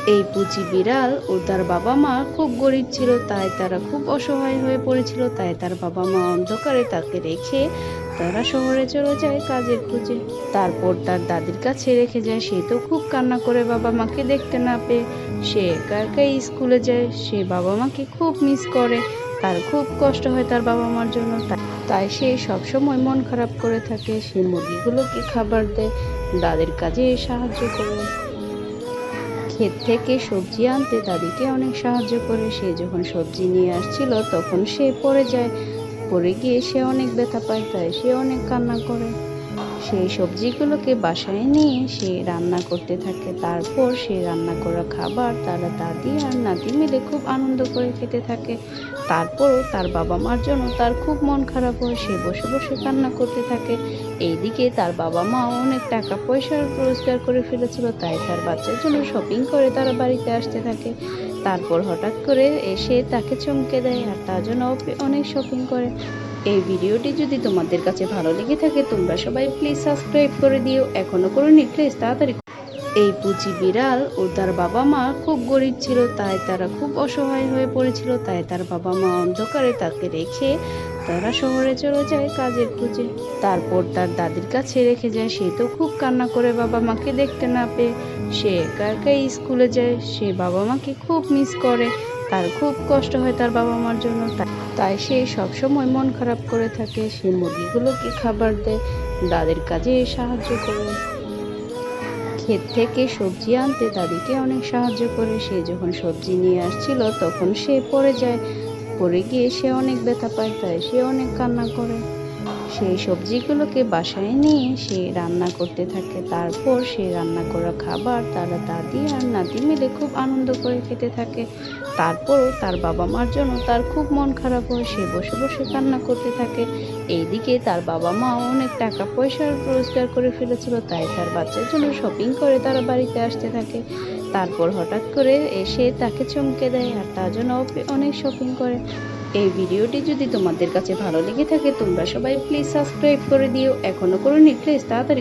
এই পুচি বিড়াল ও তার বাবা মা খুব গরিব ছিল, তাই তারা খুব অসহায় হয়ে পড়েছিল। তাই তার বাবা মা অন্ধকারে তাকে রেখে তারা শহরে চলে যায় কাজের খোঁজে। তারপর তার দাদির কাছে রেখে যায়। সে তো খুব কান্না করে বাবা মাকে দেখতে না পেয়ে। সে একা একাই স্কুলে যায়। সে বাবা মাকে খুব মিস করে। তার খুব কষ্ট হয় তার বাবা মার জন্য। তাই সে সবসময় মন খারাপ করে থাকে। সে মুরগিগুলোকে খাবার দেয়, দাদির কাজে সাহায্য করে, ক্ষেত থেকে সবজি আনতে দাদিকে অনেক সাহায্য করে। সে যখন সবজি নিয়ে আসছিল তখন সে পড়ে যায়। পড়ে গিয়ে সে অনেক ব্যথা পায়, তাই সে অনেক কান্না করে। সেই সবজিগুলোকে বাসায় নিয়ে সে রান্না করতে থাকে। তারপর সে রান্না করা খাবার তারা দাদি আর নাতি মিলে খুব আনন্দ করে খেতে থাকে। তারপরও তার বাবা মার জন্য তার খুব মন খারাপ হয়। সে বসে বসে কান্না করতে থাকে। এইদিকে তার বাবা মা অনেক টাকা পয়সা রোজগার করে ফেলেছিল, তাই তার বাচ্চার জন্য শপিং করে তারা বাড়িতে আসতে থাকে। তারপর হঠাৎ করে এসে তাকে চমকে দেয় আর তার জন্য অনেক শপিং করে। এই ভিডিওটি যদি তোমাদের কাছে ভালো লেগে থাকে তোমরা সবাই প্লিজ সাবস্ক্রাইব করে দিও। এখনো করোনি প্লিজ তাড়াতাড়ি। এই পুচি বিড়াল ও তার বাবা মা খুব গরিব ছিল, তাই তারা খুব অসহায় হয়ে পড়েছিল। তাই তার বাবা মা অন্ধকারে তাকে রেখে তারা শহরে চলে যায় কাজের খোঁজে। তারপর তার দাদির কাছে রেখে যায়। সে তো খুব কান্না করে বাবা মাকে দেখতে না পেয়ে। সে একা একাই স্কুলে যায়। সে বাবা মাকে খুব মিস করে। তার খুব কষ্ট হয় তার বাবা মার জন্য। তাই সে সবসময় মন খারাপ করে থাকে। সে মুরগিগুলোকে খাবার দেয়, দাদির কাজে সাহায্য করে, ক্ষেত থেকে সবজি আনতে দাদিকে অনেক সাহায্য করে। সে যখন সবজি নিয়ে আসছিল তখন সে পড়ে যায়। পড়ে গিয়ে সে অনেক ব্যথা পায়, তাই সে অনেক কান্না করে। সেই সবজিগুলোকে বাসায় নিয়ে সে রান্না করতে থাকে। তারপর সে রান্না করা খাবার তারা দাদি আর নাতি মিলে খুব আনন্দ করে খেতে থাকে। তারপরও তার বাবা মার জন্য তার খুব মন খারাপ হয়। সে বসে বসে কান্না করতে থাকে। এইদিকে তার বাবা মা অনেক টাকা পয়সা রোজগার করে ফেলেছিল, তাই তার বাচ্চার জন্য শপিং করে তারা বাড়িতে আসতে থাকে। তারপর হঠাৎ করে এসে তাকে চমকে দেয় আর তার জন্য অনেক শপিং করে। এই ভিডিওটি যদি তোমাদের কাছে ভালো লেগে থাকে তোমরা সবাই প্লিজ সাবস্ক্রাইব করে দিও। এখনো করোনি প্লিজ তাড়াতাড়ি।